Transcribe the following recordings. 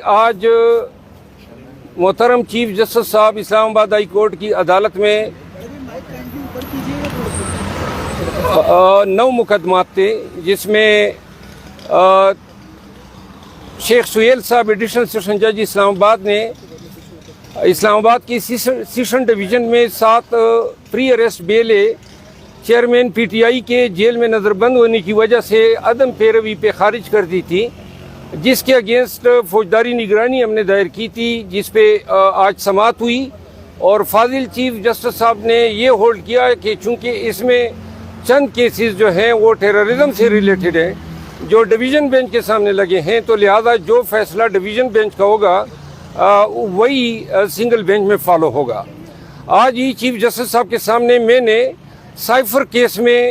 آج محترم chief justice صاحب اسلام آباد ہائی کورٹ کی عدالت میں 9 مقدمات تھے، جس میں شیخ سہیل صاحب ایڈیشنل سیشن جج اسلام آباد نے اسلام آباد کی سیشن ڈویژن میں 7 pre arrest bail chairman P T I کے جیل میں نظر بند ہونے کی وجہ سے عدم پیروی پہ خارج کر دی تھی، جس کے اگینسٹ فوجداری نگرانی ہم نے دائر کی تھی، جس پہ آج سماعت ہوئی اور فاضل چیف جسٹس صاحب نے یہ ہولڈ کیا کہ چونکہ اس میں چند کیسز جو ہیں وہ ٹیررزم سے ریلیٹڈ ہیں جو ڈویژن بینچ کے سامنے لگے ہیں، تو لہذا جو فیصلہ ڈویژن بینچ کا ہوگا وہی سنگل بینچ میں فالو ہوگا۔ آج ہی چیف جسٹس صاحب کے سامنے میں نے سائفر کیس میں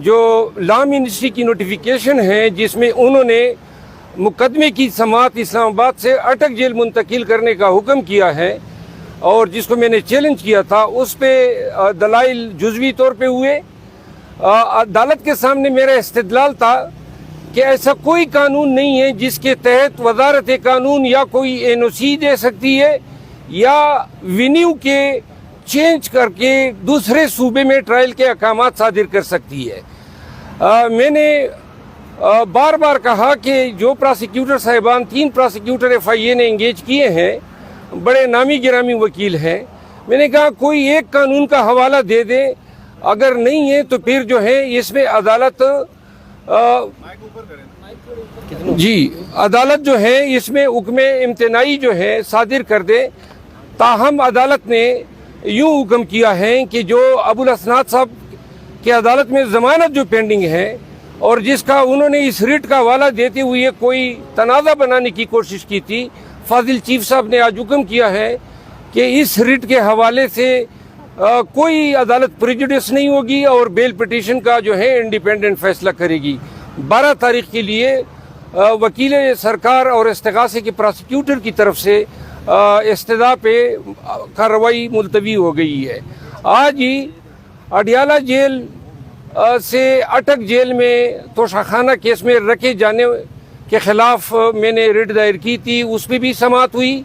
جو لا منسٹری کی نوٹیفیکیشن ہے، جس میں انہوں نے مقدمے کی سماعت اسلام آباد سے اٹک جیل منتقل کرنے کا حکم کیا ہے اور جس کو میں نے چیلنج کیا تھا، اس پہ دلائل جزوی طور پہ ہوئے۔ عدالت کے سامنے میرا استدلال تھا کہ ایسا کوئی قانون نہیں ہے جس کے تحت وزارت قانون یا کوئی این او سی دے سکتی ہے یا وینیو کے چینج کر کے دوسرے صوبے میں ٹرائل کے احکامات صادر کر سکتی ہے۔ میں نے بار بار کہا کہ جو پراسیکیوٹر صاحبان 3 پراسیکیوٹر ایف آئی اے نے انگیج کیے ہیں، بڑے نامی گرامی وکیل ہیں، میں نے کہا کوئی ایک قانون کا حوالہ دے دیں، اگر نہیں ہے تو پھر جو ہے اس میں عدالت عدالت جو ہے اس میں حکم امتناعی جو ہے صادر کر دے۔ تاہم عدالت نے یوں حکم کیا ہے کہ جو ابوالاسناد صاحب کی عدالت میں ضمانت جو پینڈنگ ہے اور جس کا انہوں نے اس ریٹ کا حوالہ دیتے ہوئے کوئی تنازع بنانے کی کوشش کی تھی، فاضل چیف صاحب نے آج حکم کیا ہے کہ اس ریٹ کے حوالے سے کوئی عدالت پریجوڈس نہیں ہوگی اور بیل پٹیشن کا جو ہے انڈیپینڈنٹ فیصلہ کرے گی۔ 12 تاریخ کے لیے وکیل سرکار اور استغاثے کے پراسیکیوٹر کی طرف سے استدعا پہ کارروائی ملتوی ہو گئی ہے۔ آج ہی اڈیالہ جیل سے اٹک جیل میں توشاخانہ کیس میں رکھے جانے کے خلاف میں نے ریٹ دائر کی تھی، اس پہ بھی سماعت ہوئی۔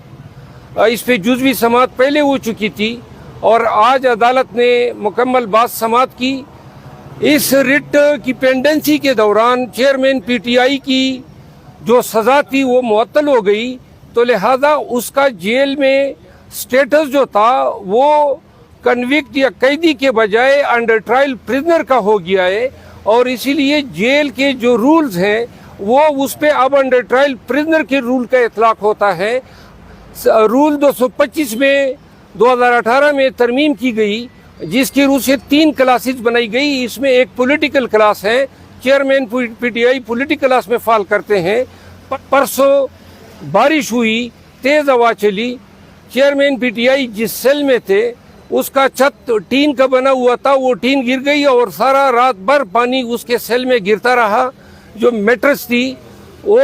اس پہ جزوی سماعت پہلے ہو چکی تھی اور آج عدالت نے مکمل بات سماعت کی۔ اس ریٹ کی پینڈنسی کے دوران چیئرمین پی ٹی آئی کی جو سزا تھی وہ معطل ہو گئی، تو لہذا اس کا جیل میں سٹیٹس جو تھا وہ کنوکٹ یا قیدی کے بجائے انڈر ٹرائل پرزنر کا ہو گیا ہے، اور اسی لیے جیل کے جو رولز ہیں وہ اس پہ اب انڈر ٹرائل پرزنر کے رول کا اطلاق ہوتا ہے۔ رول 225 میں 2018 میں ترمیم کی گئی، جس کی روح سے 3 کلاسز بنائی گئی۔ اس میں ایک پولیٹیکل کلاس ہے، چیئرمین پی ٹی آئی پولیٹیکل کلاس میں فال کرتے ہیں۔ پرسوں بارش ہوئی، تیز ہوا چلی، چیئرمین پی ٹی آئی جس سیل میں تھے اس کا چھت ٹین کا بنا ہوا تھا، وہ ٹین گر گئی اور سارا رات بھر پانی اس کے سیل میں گرتا رہا۔ جو میٹرس تھی وہ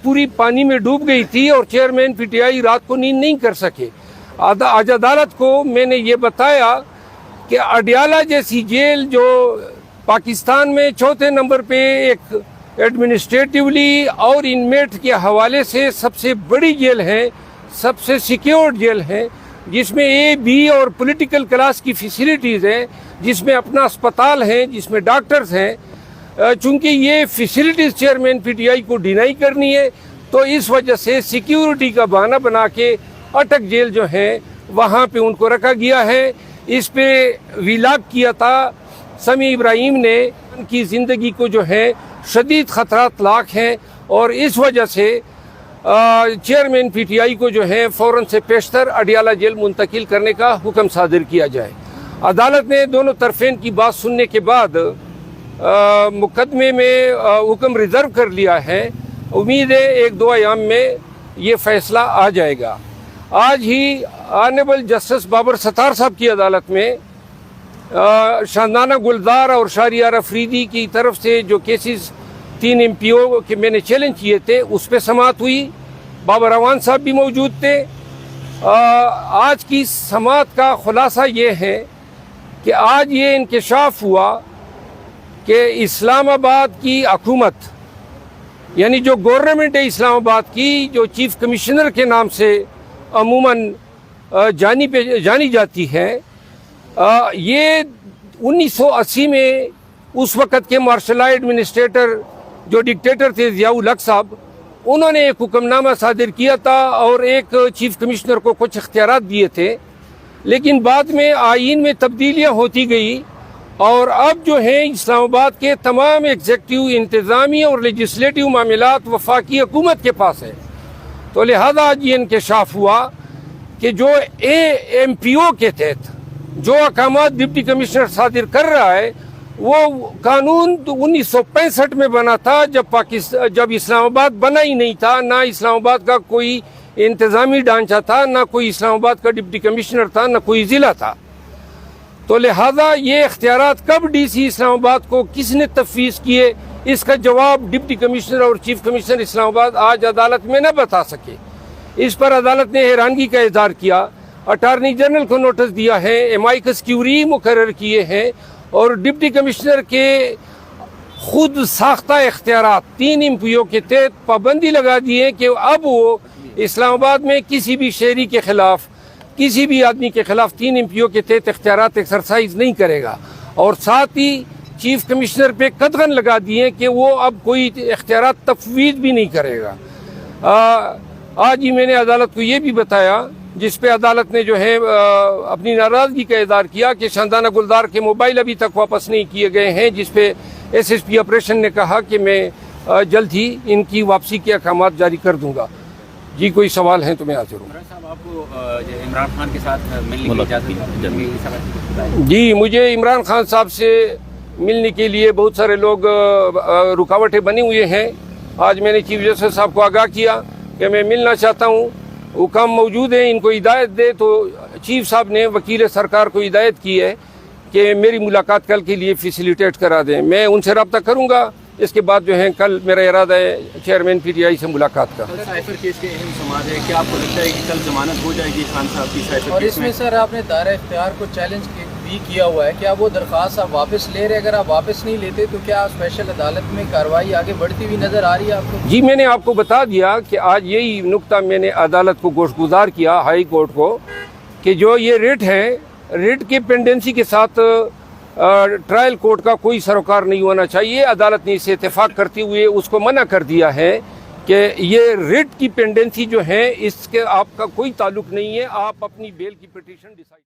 پوری پانی میں ڈوب گئی تھی اور چیئرمین پی ٹی آئی رات کو نیند نہیں کر سکے۔ آج عدالت کو میں نے یہ بتایا کہ اڈیالہ جیسی جیل جو پاکستان میں 4تھے نمبر پہ ایک ایڈمنسٹریٹیولی اور انمیٹ کے حوالے سے سب سے بڑی جیل ہے، سب سے سیکیورڈ جیل ہے، جس میں اے بی اور پولیٹیکل کلاس کی فیسیلیٹیز ہیں، جس میں اپنا اسپتال ہے، جس میں ڈاکٹرز ہیں۔ چونکہ یہ فیسیلیٹیز چیئرمین پی ٹی آئی کو ڈینائی کرنی ہے، تو اس وجہ سے سیکیورٹی کا بہانہ بنا کے اٹک جیل جو ہے وہاں پہ ان کو رکھا گیا ہے۔ اس پہ ویلاگ کیا تھا سمیع ابراہیم نے، ان کی زندگی کو جو ہے شدید خطرات لاحق ہیں، اور اس وجہ سے چیئرمین پی ٹی آئی کو جو ہے فوراً سے پیشتر اڈیالہ جیل منتقل کرنے کا حکم صادر کیا جائے۔ عدالت نے دونوں طرفین کی بات سننے کے بعد مقدمے میں حکم ریزرو کر لیا ہے۔ امید ہے 1-2 ایام میں یہ فیصلہ آ جائے گا۔ آج ہی آنریبل جسٹس بابر ستار صاحب کی عدالت میں شاندانہ گلزار اور شہریار افریدی کی طرف سے جو کیسز 3 ایم پی او کے میں نے چیلنج کیے تھے اس پہ سماعت ہوئی۔ بابر اعوان صاحب بھی موجود تھے۔ آج کی سماعت کا خلاصہ یہ ہے کہ آج یہ انکشاف ہوا کہ اسلام آباد کی حکومت یعنی جو گورنمنٹ ہے اسلام آباد کی, جو چیف کمشنر کے نام سے عموماً جانی جاتی ہے, یہ 1980 میں اس وقت کے مارشل لاء ایڈمنسٹریٹر جو ڈکٹیٹر تھے ضیاء الحق صاحب, انہوں نے ایک حکم نامہ صادر کیا تھا اور ایک چیف کمشنر کو کچھ اختیارات دیے تھے. لیکن بعد میں آئین میں تبدیلیاں ہوتی گئی اور اب جو ہیں اسلام آباد کے تمام ایگزیکٹو, انتظامی اور لیجسلیٹو معاملات وفاقی حکومت کے پاس ہے. تو لہذا آج یہ انکشاف ہوا کہ جو AMPO کے تحت جو احکامات ڈپٹی کمشنر صادر کر رہا ہے وہ قانون 1965 میں بنا تھا, جب اسلام آباد بنا ہی نہیں تھا, نہ اسلام آباد کا کوئی انتظامی ڈھانچہ تھا, نہ کوئی اسلام آباد کا ڈپٹی کمشنر تھا, نہ کوئی ضلع تھا. تو لہذا یہ اختیارات کب ڈی سی اسلام آباد کو کس نے تفویض کیے, اس کا جواب ڈپٹی کمشنر اور چیف کمشنر اسلام آباد آج عدالت میں نہ بتا سکے. اس پر عدالت نے حیرانگی کا اظہار کیا, اٹارنی جنرل کو نوٹس دیا ہے, امائکس کیوری مقرر کیے ہیں اور ڈپٹی کمشنر کے خود ساختہ اختیارات 3 MPO کے تحت پابندی لگا دی ہے کہ اب وہ اسلام آباد میں کسی بھی شہری کے خلاف, کسی بھی آدمی کے خلاف 3 MPO کے تحت اختیارات ایکسرسائز نہیں کرے گا. اور ساتھ ہی چیف کمشنر پہ قدغن لگا دیے کہ وہ اب کوئی اختیارات تفویض بھی نہیں کرے گا. آج ہی میں نے عدالت کو یہ بھی بتایا, جس پہ عدالت نے جو ہے اپنی ناراضگی کا اظہار کیا کہ شاندانہ گلدار کے موبائل ابھی تک واپس نہیں کیے گئے ہیں, جس پہ SSP آپریشن نے کہا کہ میں جلد ہی ان کی واپسی کے احکامات جاری کر دوں گا. جی کوئی سوال ہیں تو میں حاضر ہوں. صاحب آپ کو عمران خان کے ساتھ ملنے کی اجازت؟ جی مجھے عمران خان صاحب سے ملنے کے لیے بہت سارے لوگ رکاوٹیں بنے ہوئے ہیں. آج میں نے چیف جسٹس صاحب کو آگاہ کیا کہ میں ملنا چاہتا ہوں, حکام موجود ہیں, ان کو ہدایت دے. تو چیف صاحب نے وکیل سرکار کو ہدایت کی ہے کہ میری ملاقات کل کے لیے فیسیلیٹیٹ کرا دیں. میں ان سے رابطہ کروں گا. اس کے بعد جو ہے کل میرا ارادہ ہے چیئرمین PTI سے ملاقات کا. سائفر کیس کے اہم سماعت ہے, کیا آپ کو لگتا ہے کہ کل ضمانت ہو جائے گی خان صاحب کی سائفر اور کیس اس میں سر آپ نے دائرہ اختیار کو چیلنج بھی کیا ہوا ہے, کیا وہ درخواست آپ واپس لے رہے؟ اگر آپ واپس نہیں لیتے تو کیا اسپیشل عدالت میں کارروائی آگے بڑھتی ہوئی نظر آ رہی ہے آپ کو؟ جی میں نے آپ کو بتا دیا کہ آج یہی نقطہ میں نے عدالت کو گوش گزار کیا, ہائی کورٹ کو, کہ جو یہ ریٹ ہے, ریٹ کے پینڈنسی کے ساتھ ٹرائل کورٹ کا کوئی سروکار نہیں ہونا چاہیے. عدالت نے اسے اتفاق کرتے ہوئے اس کو منع کر دیا ہے کہ یہ ریٹ کی پینڈنسی جو ہے اس کے آپ کا کوئی تعلق نہیں ہے, آپ اپنی بیل کی پٹیشن ڈیسائیڈ